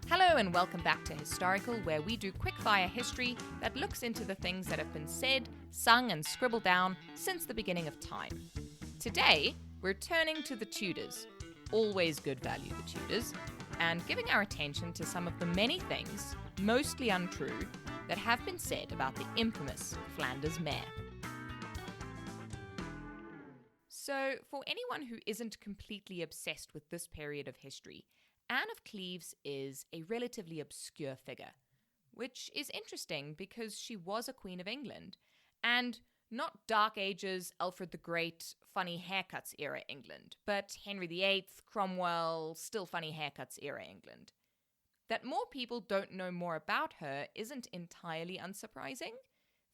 Hello and welcome back to Historical, where we do quickfire history that looks into the things that have been said, sung and scribbled down since the beginning of time. Today, we're turning to the Tudors, always good value the Tudors, and giving our attention to some of the many things, mostly untrue, that have been said about the infamous Flanders Mare. So, for anyone who isn't completely obsessed with this period of history, Anne of Cleves is a relatively obscure figure, which is interesting because she was a Queen of England, and not Dark Ages, Alfred the Great, funny haircuts era England, but Henry VIII, Cromwell, still funny haircuts era England. That more people don't know more about her isn't entirely unsurprising.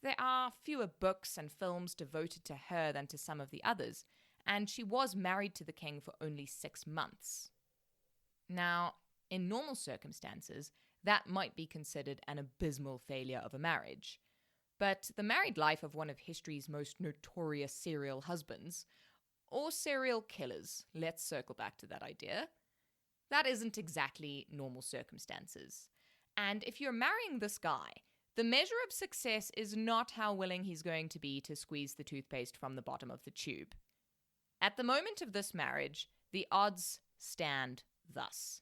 There are fewer books and films devoted to her than to some of the others, and she was married to the king for only 6 months. Now, in normal circumstances, that might be considered an abysmal failure of a marriage. But the married life of one of history's most notorious serial husbands, or serial killers, let's circle back to that idea, that isn't exactly normal circumstances. And if you're marrying this guy, the measure of success is not how willing he's going to be to squeeze the toothpaste from the bottom of the tube. At the moment of this marriage, the odds stand thus: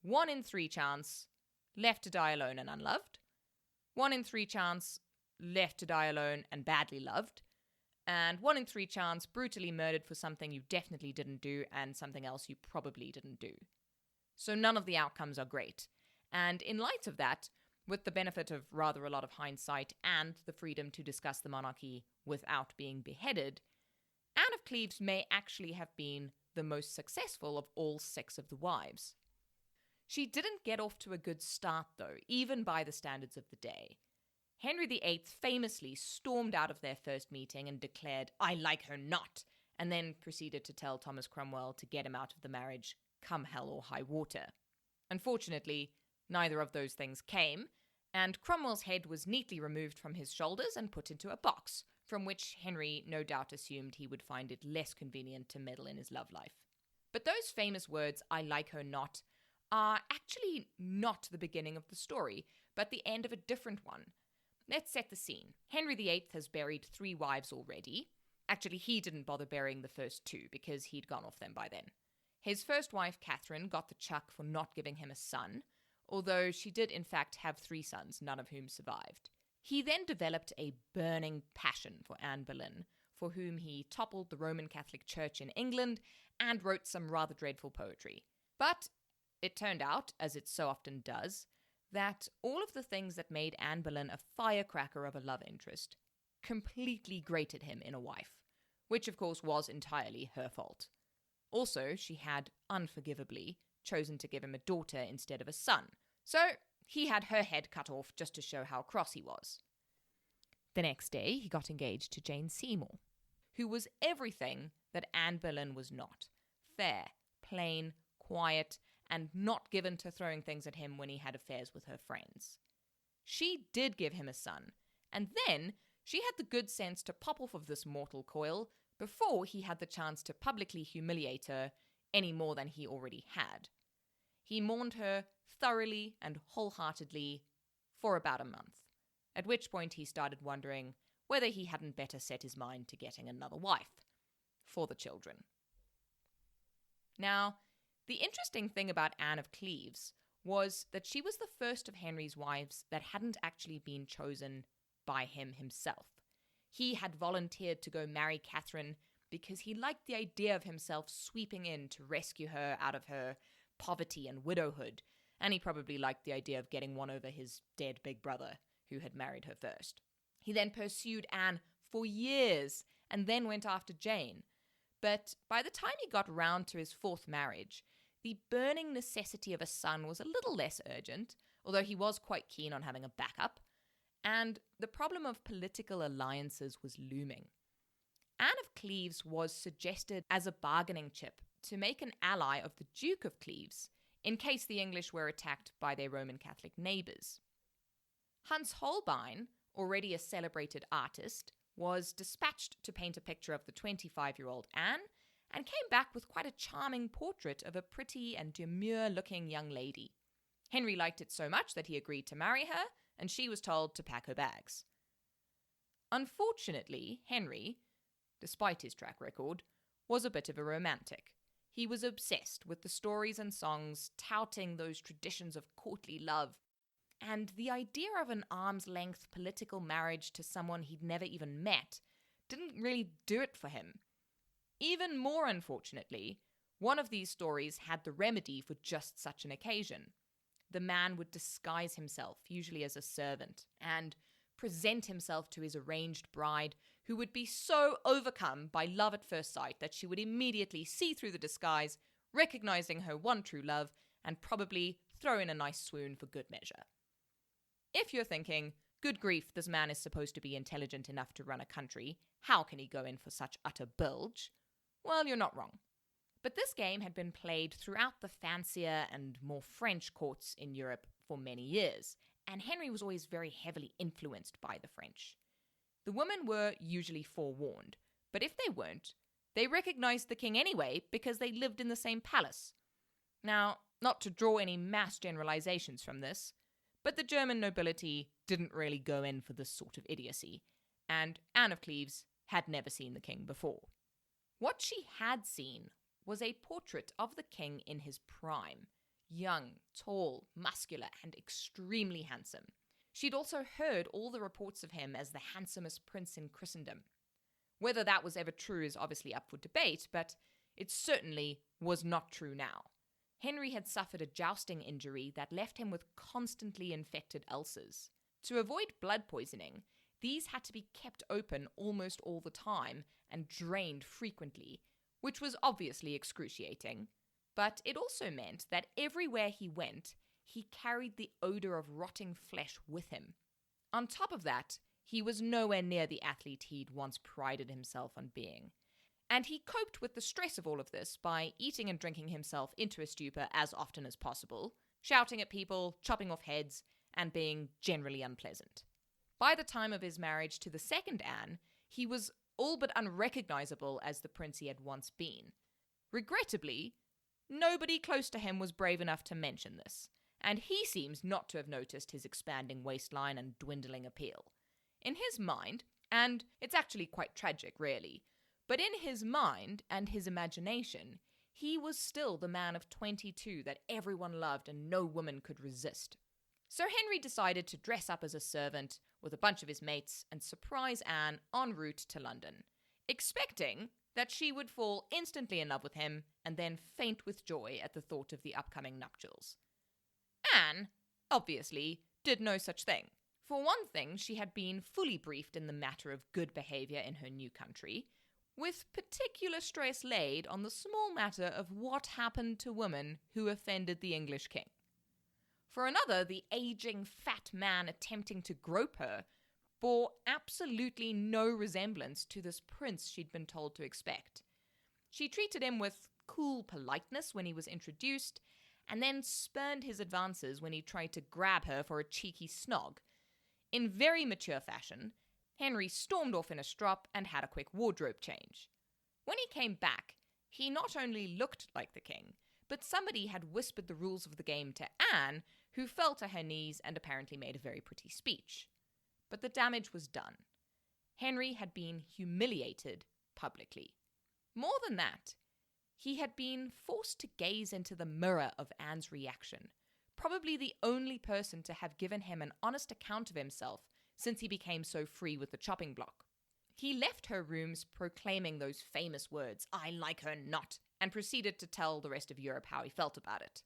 1 in 3 chance, left to die alone and unloved. 1 in 3 chance, left to die alone and badly loved. And 1 in 3 chance, brutally murdered for something you definitely didn't do and something else you probably didn't do. So none of the outcomes are great. And in light of that, with the benefit of rather a lot of hindsight and the freedom to discuss the monarchy without being beheaded, Anne of Cleves may actually have been the most successful of all 6 of the wives. She didn't get off to a good start, though, even by the standards of the day. Henry VIII famously stormed out of their first meeting and declared, "I like her not," and then proceeded to tell Thomas Cromwell to get him out of the marriage, come hell or high water. Unfortunately, neither of those things came, and Cromwell's head was neatly removed from his shoulders and put into a box, from which Henry no doubt assumed he would find it less convenient to meddle in his love life. But those famous words, "I like her not," are actually not the beginning of the story, but the end of a different one. Let's set the scene. Henry VIII has buried 3 wives already. Actually, he didn't bother burying the first 2 because he'd gone off them by then. His first wife, Catherine, got the chuck for not giving him a son, although she did in fact have 3 sons, none of whom survived. He then developed a burning passion for Anne Boleyn, for whom he toppled the Roman Catholic Church in England and wrote some rather dreadful poetry. But it turned out, as it so often does, that all of the things that made Anne Boleyn a firecracker of a love interest completely grated him in a wife, which of course was entirely her fault. Also, she had, unforgivably, chosen to give him a daughter instead of a son, so he had her head cut off just to show how cross he was. The next day, he got engaged to Jane Seymour, who was everything that Anne Boleyn was not: fair, plain, quiet, and not given to throwing things at him when he had affairs with her friends. She did give him a son, and then she had the good sense to pop off of this mortal coil before he had the chance to publicly humiliate her any more than he already had. He mourned her thoroughly and wholeheartedly for about a month, at which point he started wondering whether he hadn't better set his mind to getting another wife for the children. Now, the interesting thing about Anne of Cleves was that she was the first of Henry's wives that hadn't actually been chosen by him himself. He had volunteered to go marry Catherine because he liked the idea of himself sweeping in to rescue her out of her poverty and widowhood, and he probably liked the idea of getting one over his dead big brother, who had married her first. He then pursued Anne for years, and then went after Jane. But by the time he got round to his 4th marriage, the burning necessity of a son was a little less urgent, although he was quite keen on having a backup, and the problem of political alliances was looming. Anne of Cleves was suggested as a bargaining chip to make an ally of the Duke of Cleves in case the English were attacked by their Roman Catholic neighbours. Hans Holbein, already a celebrated artist, was dispatched to paint a picture of the 25-year-old Anne and came back with quite a charming portrait of a pretty and demure-looking young lady. Henry liked it so much that he agreed to marry her, and she was told to pack her bags. Unfortunately, Henry, despite his track record, was a bit of a romantic. He was obsessed with the stories and songs touting those traditions of courtly love, and the idea of an arm's-length political marriage to someone he'd never even met didn't really do it for him. Even more unfortunately, one of these stories had the remedy for just such an occasion. The man would disguise himself, usually as a servant, and present himself to his arranged bride, who would be so overcome by love at first sight that she would immediately see through the disguise, recognizing her one true love, and probably throw in a nice swoon for good measure. If you're thinking, good grief, this man is supposed to be intelligent enough to run a country, how can he go in for such utter bilge? Well, you're not wrong. But this game had been played throughout the fancier and more French courts in Europe for many years, and Henry was always very heavily influenced by the French. The women were usually forewarned, but if they weren't, they recognized the king anyway because they lived in the same palace. Now, not to draw any mass generalizations from this, but the German nobility didn't really go in for this sort of idiocy, and Anne of Cleves had never seen the king before. What she had seen was a portrait of the king in his prime, young, tall, muscular, and extremely handsome. She'd also heard all the reports of him as the handsomest prince in Christendom. Whether that was ever true is obviously up for debate, but it certainly was not true now. Henry had suffered a jousting injury that left him with constantly infected ulcers. To avoid blood poisoning, these had to be kept open almost all the time and drained frequently, which was obviously excruciating. But it also meant that everywhere he went, he carried the odor of rotting flesh with him. On top of that, he was nowhere near the athlete he'd once prided himself on being. And he coped with the stress of all of this by eating and drinking himself into a stupor as often as possible, shouting at people, chopping off heads, and being generally unpleasant. By the time of his marriage to the second Anne, he was all but unrecognizable as the prince he had once been. Regrettably, nobody close to him was brave enough to mention this, and he seems not to have noticed his expanding waistline and dwindling appeal. In his mind, and it's actually quite tragic really, but in his mind and his imagination, he was still the man of 22 that everyone loved and no woman could resist. So Henry decided to dress up as a servant with a bunch of his mates and surprise Anne en route to London, expecting that she would fall instantly in love with him and then faint with joy at the thought of the upcoming nuptials. Anne, obviously, did no such thing. For one thing, she had been fully briefed in the matter of good behaviour in her new country, with particular stress laid on the small matter of what happened to women who offended the English king. For another, the aging fat man attempting to grope her bore absolutely no resemblance to this prince she'd been told to expect. She treated him with cool politeness when he was introduced, and then spurned his advances when he tried to grab her for a cheeky snog. In very mature fashion, Henry stormed off in a strop and had a quick wardrobe change. When he came back, he not only looked like the king, but somebody had whispered the rules of the game to Anne, who fell to her knees and apparently made a very pretty speech. But the damage was done. Henry had been humiliated publicly. More than that, he had been forced to gaze into the mirror of Anne's reaction, probably the only person to have given him an honest account of himself since he became so free with the chopping block. He left her rooms proclaiming those famous words, "I like her not," and proceeded to tell the rest of Europe how he felt about it.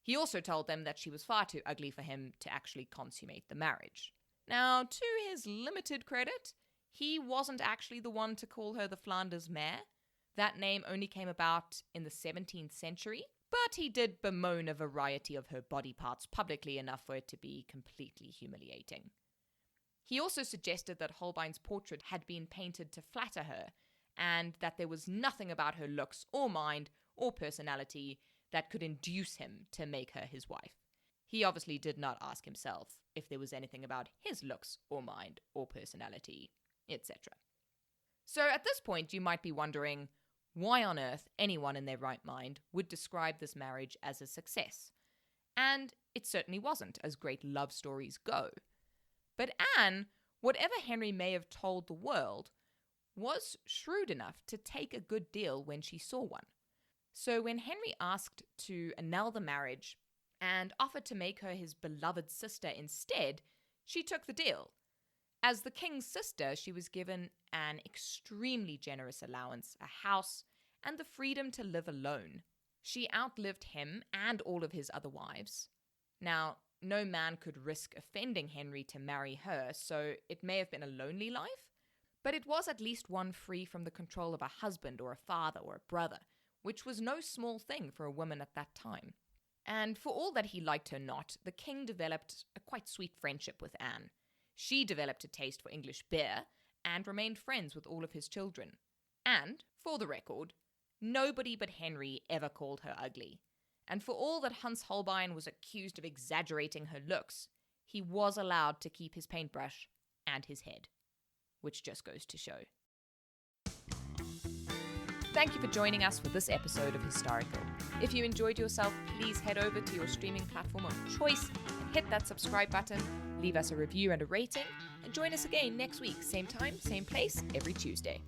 He also told them that she was far too ugly for him to actually consummate the marriage. Now, to his limited credit, he wasn't actually the one to call her the Flanders Mare. That name only came about in the 17th century, but he did bemoan a variety of her body parts publicly enough for it to be completely humiliating. He also suggested that Holbein's portrait had been painted to flatter her, and that there was nothing about her looks or mind or personality that could induce him to make her his wife. He obviously did not ask himself if there was anything about his looks or mind or personality, etc. So at this point, you might be wondering why on earth anyone in their right mind would describe this marriage as a success. And it certainly wasn't, as great love stories go. But Anne, whatever Henry may have told the world, was shrewd enough to take a good deal when she saw one. So when Henry asked to annul the marriage and offered to make her his beloved sister instead, she took the deal. As the king's sister, she was given an extremely generous allowance, a house, and the freedom to live alone. She outlived him and all of his other wives. Now, no man could risk offending Henry to marry her, so it may have been a lonely life, but it was at least one free from the control of a husband or a father or a brother, which was no small thing for a woman at that time. And for all that he liked her not, the king developed a quite sweet friendship with Anne. She developed a taste for English beer and remained friends with all of his children. And, for the record, nobody but Henry ever called her ugly. And for all that Hans Holbein was accused of exaggerating her looks, he was allowed to keep his paintbrush and his head, which just goes to show. Thank you for joining us for this episode of Historical. If you enjoyed yourself, please head over to your streaming platform of choice and hit that subscribe button, leave us a review and a rating, and join us again next week, same time, same place, every Tuesday.